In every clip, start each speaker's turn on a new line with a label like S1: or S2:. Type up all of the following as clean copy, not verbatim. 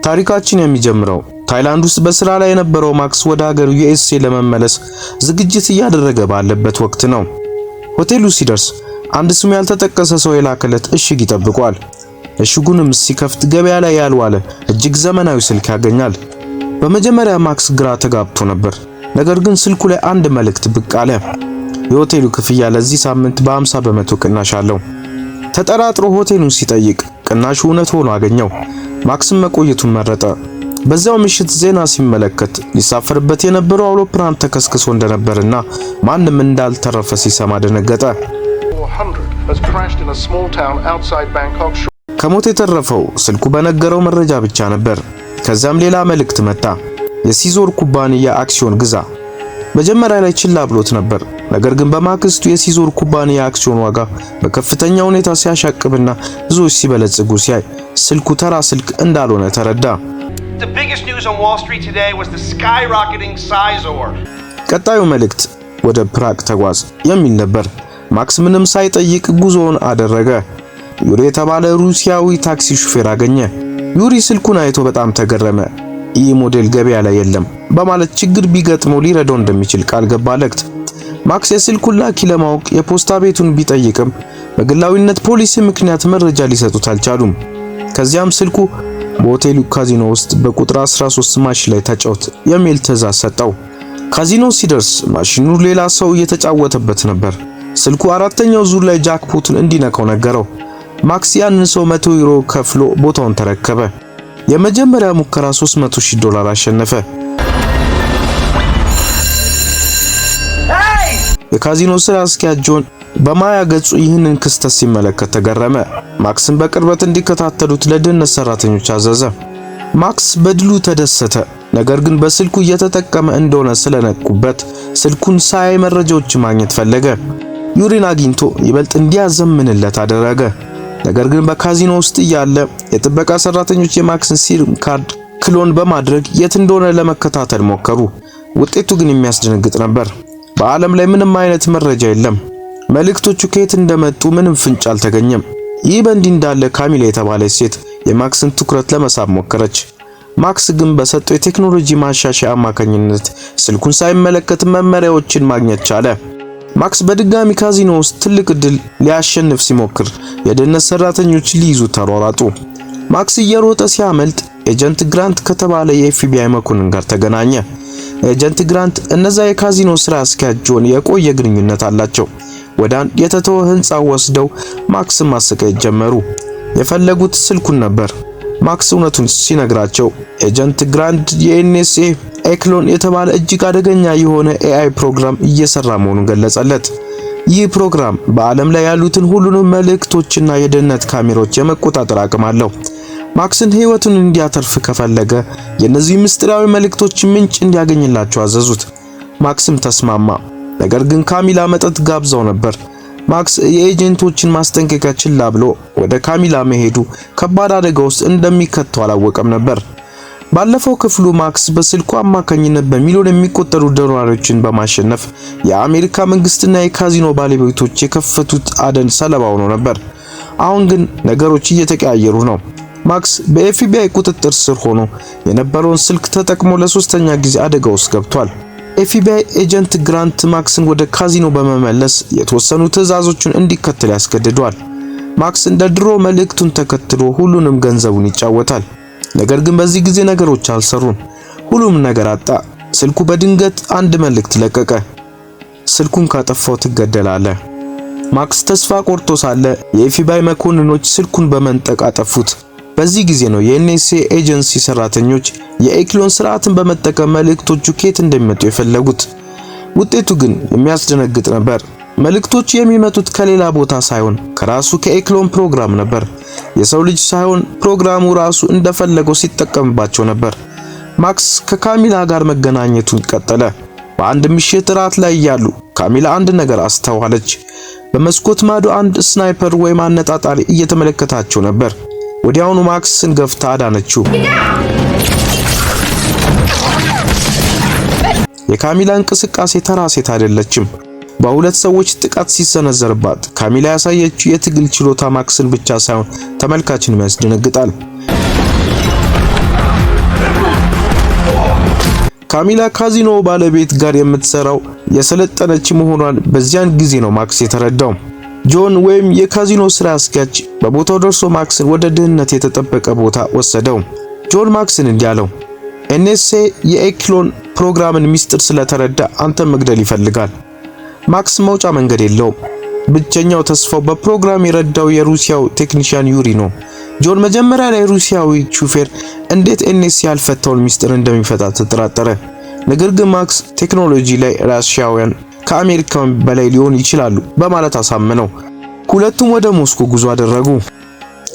S1: ታሪካችን የሚጀምረው ታይላንድ ውስጥ በስራ ላይ የነበረው ማክስ ወደ ሀገሩ ዩኤስኤ ለመመለስ ዝግጅት እያደረገ ባለበት ወቅት ነው። ሆቴሉ ሲደርስ አንድ ስሙ ያልተጠቀሰ ሰው የላከለት እሽግ ይጠብቋል። እሽጉንም ሲከፍት ገበያ ላይ ያልዋለ እጅግ ዘመናዊ ስልክ ያገኛል። በመጀመሪያ ማክስ ግራ ተጋብቶ ነበር። ነገር ግን ስልኩ ላይ አንድ መልእክት ብቅ አለ። የሆቴሉ ክፍያ ለዚህ ሳምንት በ50 በመቶ ቅናሽ አለው። ተጠራጥሮ ሆቴሉን ሲጠይቅ ቅናሹ እውነት ሆኖ አገኘው። ማክስም መቆየቱን መረጠ። በዛው ምሽት ዜና ሲመለከት ሊሳፈርበት የነበረው አውሮፕላን ተከስክሶ እንደነበርና ማንም እንዳልተረፈ ሲሰማ ደነገጠ። ከሞት የተረፈው ስልኩ በነገረው መረጃ ብቻ ነበር። ከዛም ሌላ መልእክት መጣ። የሲዞር ኩባንያ አክሲዮን ግዛ። መጀመሪያ ላይ ችላ ብሎት ነበር። ነገር ግን በማግስቱ የሲዞር ኩባንያ አክሲዮን ዋጋ በከፍተኛ ሁኔታ ሲያሻቅብና ብዙዎች ሲበለጽጉ ሲያይ ስልኩ ተራ ስልክ እንዳልሆነ ተረዳ።
S2: The biggest news on Wall Street today was the skyrocketing Sizor.
S1: ቀጣዩ መልእክት ወደ ፕራግ ተጓዝ የሚል ነበር። ማክስ ምንም ሳይጠይቅ ጉዞውን አደረገ። ዩሪ የተባለ ሩሲያዊ ታክሲ ሹፌር አገኘ። ዩሪ ስልኩን አይቶ በጣም ተገረመ። ይህ ሞዴል ገበያ ላይ የለም በማለት ችግር ቢገጥመው ሊረዳው እንደሚችል ቃል ገባለት። ማክስ የስልኩን ላኪ ለማወቅ የፖስታ ቤቱን ቢጠይቅም በግላዊነት ፖሊሲ ምክንያት መረጃ ሊሰጡት አልቻሉም። ከዚያም ስልኩ በሆቴሉ ካዚኖ ውስጥ በቁጥር 13 ማሽን ላይ ተጫወት የሚል ትዕዛዝ ሰጠው። ካዚኖ ሲደርስ ማሽኑ ሌላ ሰው እየተጫወተበት ነበር። ስልኩ አራተኛው ዙር ላይ ጃክፖቱን እንዲነካው ነገረው። ማክስ ያንን ሰው 100 ዩሮ ከፍሎ ቦታውን ተረከበ። የመጀመሪያ ሙከራ $300,000 አሸነፈ። የካዚኖ ስራ አስኪያጅ ጆን በማያ ገጹ ይህንን ክስተት ሲመለከት ተገረመ። ማክስን በቅርበት እንዲከታተሉት ለደህንነት ሰራተኞች አዘዘ። ማክስ በድሉ ተደሰተ። ነገር ግን በስልኩ እየተጠቀመ እንደሆነ ስለነቁበት ስልኩን ሳያይ መረጃዎች ማግኘት ፈለገ። ዩሪን አግኝቶ ይበልጥ እንዲያዘምንለት አደረገ። ነገር ግን በካዚኖ ውስጥ እያለ የጥበቃ ሰራተኞች የማክስን ሲም ካርድ ክሎን በማድረግ የት እንደሆነ ለመከታተል ሞከሩ። ውጤቱ ግን የሚያስደነግጥ ነበር። በዓለም ላይ ምንም አይነት መረጃ የለም። መልእክቶቹ ከየት እንደመጡ ምንም ፍንጭ አልተገኘም። ይህ በእንዲህ እንዳለ ካሚላ የተባለች ሴት የማክስን ትኩረት ለመሳብ ሞከረች። ማክስ ግን በሰጠው የቴክኖሎጂ ማሻሻያ አማካኝነት ስልኩን ሳይመለከት መመሪያዎችን ማግኘት ቻለ። ማክስ በድጋሚ ካዚኖ ውስጥ ትልቅ ድል ሊያሸንፍ ሲሞክር የደህንነት ሰራተኞች ሊይዙ ተሯሯጡ። ማክስ እየሮጠ ሲያመልጥ ኤጀንት ግራንት ከተባለ የኤፍቢአይ መኮንን ጋር ተገናኘ። ኤጀንት ግራንት እነዛ የካዚኖ ስራ አስኪያጅ ጆን የቆየ ግንኙነት አላቸው። ወደ አንድ የተተወ ህንጻ ወስደው ማክስ ማሰቃየት ጀመሩ። የፈለጉት ስልኩን ነበር። ማክስ እውነቱን ሲነግራቸው ኤጀንት ግራንት የኤንኤስኤ ኤክሎን የተባለ እጅግ አደገኛ የሆነ ኤአይ ፕሮግራም እየሰራ መሆኑን ገለጸለት። ይህ ፕሮግራም በዓለም ላይ ያሉትን ሁሉንም መልእክቶችና የደህንነት ካሜራዎች የመቆጣጠር አቅም አለው። ማክስን ህይወቱን እንዲያተርፍ ከፈለገ የነዚህ ምስጢራዊ መልእክቶች ምንጭ እንዲያገኝላቸው አዘዙት። ማክስም ተስማማ። ነገር ግን ካሚላ መጠጥ ጋብዛው ነበር። ማክስ የኤጀንቶችን ማስጠንቀቂያ ችላ ብሎ ወደ ካሚላ መሄዱ ከባድ አደጋ ውስጥ እንደሚከተው አላወቀም ነበር። ባለፈው ክፍሉ ማክስ በስልኩ አማካኝነት በሚሊዮን የሚቆጠሩ ዶላሮችን በማሸነፍ የአሜሪካ መንግስትና የካዚኖ ባለቤቶች የከፈቱት አደን ሰለባ ሆኖ ነበር። አሁን ግን ነገሮች እየተቀያየሩ ነው። ማክስ በኤፍቢአይ ቁጥጥር ስር ሆኖ የነበረውን ስልክ ተጠቅሞ ለሶስተኛ ጊዜ አደጋ ውስጥ ገብቷል። ኤፍቢአይ ኤጀንት ግራንት ማክስን ወደ ካዚኖ በመመለስ የተወሰኑ ትዕዛዞችን እንዲከተል ያስገድዷል። ማክስ እንደ ድሮ መልእክቱን ተከትሎ ሁሉንም ገንዘቡን ይጫወታል። ነገር ግን በዚህ ጊዜ ነገሮች አልሰሩም። ሁሉም ነገር አጣ። ስልኩ በድንገት አንድ መልእክት ለቀቀ። ስልኩን ካጠፋው ትገደላለህ። ማክስ ተስፋ ቆርጦ ሳለ የኤፍቢአይ መኮንኖች ስልኩን በመንጠቅ አጠፉት። በዚህ ጊዜ ነው የኤንኤስኤ ኤጀንሲ ሰራተኞች የኤክሎን ስርዓትን በመጠቀም መልእክቶቹ ከየት እንደሚመጡ የፈለጉት። ውጤቱ ግን የሚያስደነግጥ ነበር። መልእክቶቹ የሚመጡት ከሌላ ቦታ ሳይሆን ከራሱ ከኤክሎን ፕሮግራም ነበር። የሰው ልጅ ሳይሆን ፕሮግራሙ ራሱ እንደፈለገው ሲጠቀምባቸው ነበር። ማክስ ከካሚላ ጋር መገናኘቱን ቀጠለ። በአንድ ምሽት ራት ላይ ያሉ ካሚላ አንድ ነገር አስተዋለች። በመስኮት ማዶ አንድ ስናይፐር ወይም አነጣጣሪ እየተመለከታቸው ነበር። ወዲያውኑ ማክስን ገፍታ አዳነችው። የካሚላ እንቅስቃሴ ተራ ሴት አይደለችም። በሁለት ሰዎች ጥቃት ሲሰነዘርባት ካሚላ ያሳየችው የትግል ችሎታ ማክስን ብቻ ሳይሆን ተመልካችንም ያስደነግጣል። ካሚላ ካዚኖ ባለቤት ጋር የምትሰራው የሰለጠነች መሆኗን በዚያን ጊዜ ነው ማክስ የተረዳው። ጆን ወይም የካዚኖ ስራ አስኪያጅ በቦታው ደርሶ ማክስን ወደ ደህንነት የተጠበቀ ቦታ ወሰደው። ጆን ማክስን እንዲህ አለው፣ ኤንኤስኤ የኤክሎን ፕሮግራምን ሚስጥር ስለተረዳ አንተ መግደል ይፈልጋል። ማክስ መውጫ መንገድ የለውም። ብቸኛው ተስፋው በፕሮግራም የረዳው የሩሲያው ቴክኒሻን ዩሪ ነው። ጆን መጀመሪያ ላይ ሩሲያዊ ሹፌር እንዴት ኤንኤስኤ ያልፈታውን ሚስጥር እንደሚፈታ ተጠራጠረ። ነገር ግን ማክስ ቴክኖሎጂ ላይ ራሽያውያን ከአሜሪካን በላይ ሊሆን ይችላሉ በማለት አሳመነው። ሁለቱም ወደ ሞስኮ ጉዞ አደረጉ።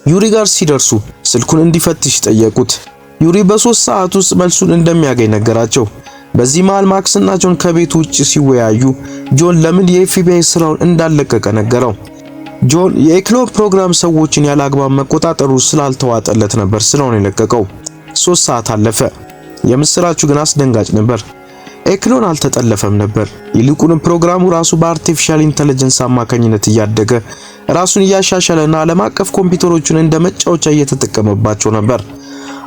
S1: ዩሪ ጋር ሲደርሱ ስልኩን እንዲፈትሽ ጠየቁት። ዩሪ በ3 ሰዓት ውስጥ መልሱን እንደሚያገኝ ነገራቸው። በዚህ መሃል ማክስ እና ጆን ከቤቱ ውጭ ሲወያዩ ጆን ለምን የኤፍቢአይ ስራውን እንዳለቀቀ ነገረው። ጆን የኤክሎን ፕሮግራም ሰዎችን ያላግባብ መቆጣጠሩ ስላልተዋጠለት ነበር ስራውን የለቀቀው። 3 ሰዓት አለፈ። የምስራቹ ግን አስደንጋጭ ነበር። ኤክሎን አልተጠለፈም ነበር። ይልቁንም ፕሮግራሙ ራሱ በአርቲፊሻል ኢንተለጀንስ አማካኝነት እያደገ ራሱን እያሻሻለና ዓለም አቀፍ ኮምፒውተሮችን እንደ መጫወቻ እየተጠቀመባቸው ነበር።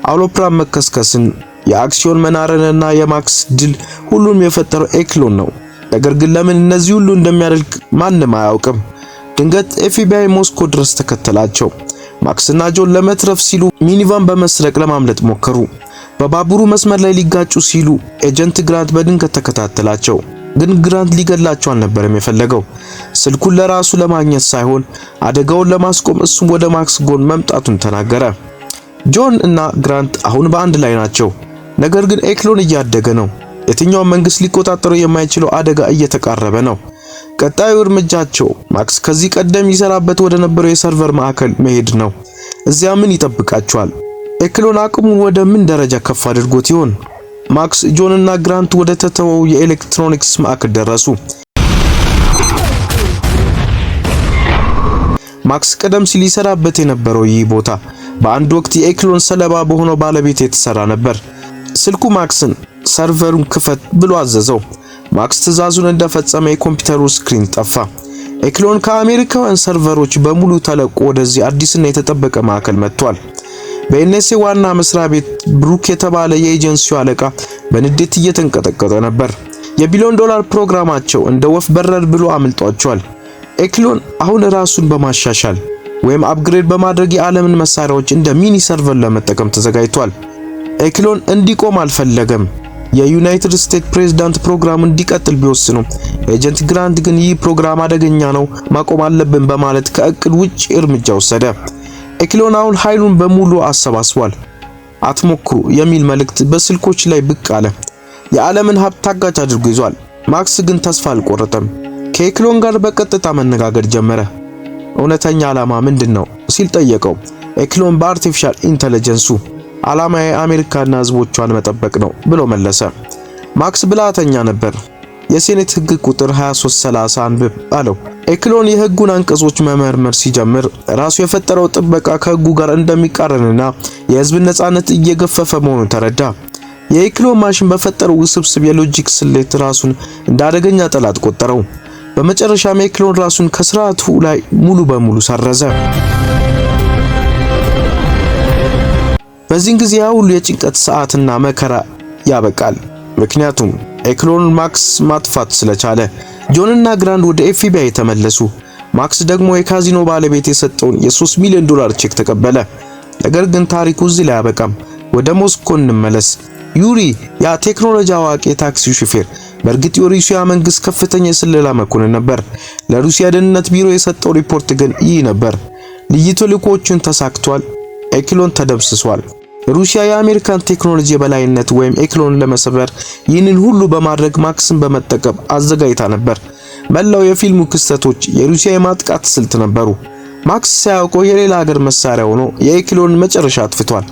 S1: አውሮፕላን መከስከስን፣ የአክሲዮን መናረንና የማክስ ድል ሁሉም የፈጠረው ኤክሎን ነው። ነገር ግን ለምን እነዚህ ሁሉ እንደሚያደርግ ማንም አያውቅም። ድንገት ኤፍቢአይ ሞስኮ ድረስ ተከተላቸው። ማክስና ጆን ለመትረፍ ሲሉ ሚኒቫን በመስረቅ ለማምለጥ ሞከሩ። በባቡሩ መስመር ላይ ሊጋጩ ሲሉ ኤጀንት ግራንት በድንገት ተከታተላቸው። ግን ግራንት ሊገላቸው አልነበረም የፈለገው። ስልኩን ለራሱ ለማግኘት ሳይሆን አደጋውን ለማስቆም እሱም ወደ ማክስ ጎን መምጣቱን ተናገረ። ጆን እና ግራንት አሁን በአንድ ላይ ናቸው። ነገር ግን ኤክሎን እያደገ ነው። የትኛው መንግስት ሊቆጣጠረው የማይችለው አደጋ እየተቃረበ ነው። ቀጣዩ እርምጃቸው ማክስ ከዚህ ቀደም ይሰራበት ወደ ነበረው የሰርቨር ማዕከል መሄድ ነው። እዚያ ምን ይጠብቃቸዋል? ኤክሎን አቅሙን ወደ ምን ደረጃ ከፍ አድርጎት ይሆን? ማክስ፣ ጆን እና ግራንት ወደ ተተወው የኤሌክትሮኒክስ ማዕከል ደረሱ። ማክስ ቀደም ሲል ይሰራበት የነበረው ይህ ቦታ በአንድ ወቅት የኤክሎን ሰለባ በሆነው ባለቤት የተሰራ ነበር። ስልኩ ማክስን ሰርቨሩን ክፈት ብሎ አዘዘው። ማክስ ትዕዛዙን እንደፈጸመ የኮምፒውተሩ ስክሪን ጠፋ። ኤክሎን ከአሜሪካውያን ሰርቨሮች በሙሉ ተለቆ ወደዚህ አዲስና የተጠበቀ ማዕከል መጥቷል። በኤንኤስኤ ዋና መስሪያ ቤት ብሩክ የተባለ የኤጀንሲው አለቃ በንዴት እየተንቀጠቀጠ ነበር። የቢሊዮን ዶላር ፕሮግራማቸው እንደ ወፍ በረር ብሎ አምልጧቸዋል። ኤክሎን አሁን ራሱን በማሻሻል ወይም አፕግሬድ በማድረግ የዓለምን መሳሪያዎች እንደ ሚኒ ሰርቨር ለመጠቀም ተዘጋጅቷል። ኤክሎን እንዲቆም አልፈለገም። የዩናይትድ ስቴትስ ፕሬዝዳንት ፕሮግራሙን እንዲቀጥል ቢወስኑም ኤጀንት ግራንት ግን ይህ ፕሮግራም አደገኛ ነው፣ ማቆም አለብን በማለት ከእቅድ ውጭ እርምጃ ወሰደ። ኤክሎን አሁን ኃይሉን በሙሉ አሰባስቧል። አትሞክሩ የሚል መልእክት በስልኮች ላይ ብቅ አለ። የዓለምን ሀብት ታጋጭ አድርጎ ይዟል። ማክስ ግን ተስፋ አልቆረጠም። ከኤክሎን ጋር በቀጥታ መነጋገር ጀመረ። እውነተኛ ዓላማ ምንድነው ሲል ጠየቀው። ኤክሎን በአርቲፊሻል ኢንተለጀንሱ ዓላማዬ አሜሪካና ሕዝቦቿን መጠበቅ ነው ብሎ መለሰ። ማክስ ብልሃተኛ ነበር። የሴኔት ሕግ ቁጥር 2330 አንብብ አለው። ኤክሎን የሕጉን አንቀጾች መመርመር ሲጀምር ራሱ የፈጠረው ጥበቃ ከሕጉ ጋር እንደሚቃረንና የሕዝብን ነጻነት እየገፈፈ መሆኑን ተረዳ። የኤክሎን ማሽን በፈጠረው ውስብስብ የሎጂክ ስሌት ራሱን እንደ አደገኛ ጠላት ቆጠረው። በመጨረሻም ኤክሎን ራሱን ከስርዓቱ ላይ ሙሉ በሙሉ ሰረዘ። በዚህ ጊዜ ሁሉ የጭንቀት ሰዓትና መከራ ያበቃል። ምክንያቱም ኤክሎን ማክስ ማጥፋት ስለቻለ። ጆንና ግራንድ ወደ ኤፍቢአይ ተመለሱ። ማክስ ደግሞ የካዚኖ ባለቤት የሰጠውን የ3 ሚሊዮን ዶላር ቼክ ተቀበለ። ነገር ግን ታሪኩ እዚህ ላይ አያበቃም። ወደ ሞስኮ እንመለስ። ዩሪ ያ ቴክኖሎጂ አዋቂ የታክሲ ሹፌር በእርግጥ የሩሲያ መንግስት ከፍተኛ የስለላ መኮንን ነበር። ለሩሲያ ደህንነት ቢሮ የሰጠው ሪፖርት ግን ይህ ነበር። ልዩ ተልእኮቹን ተሳክቷል። ኤክሎን ተደምስሷል። ሩሲያ የአሜሪካን ቴክኖሎጂ የበላይነት ወይም ኤክሎን ለመሰበር ይህንን ሁሉ በማድረግ ማክስን በመጠቀም አዘጋጅታ ነበር። መላው የፊልሙ ክስተቶች የሩሲያ የማጥቃት ስልት ነበሩ። ማክስ ሳያውቀው የሌላ ሀገር መሳሪያ ሆኖ የኤክሎን መጨረሻ አጥፍቷል።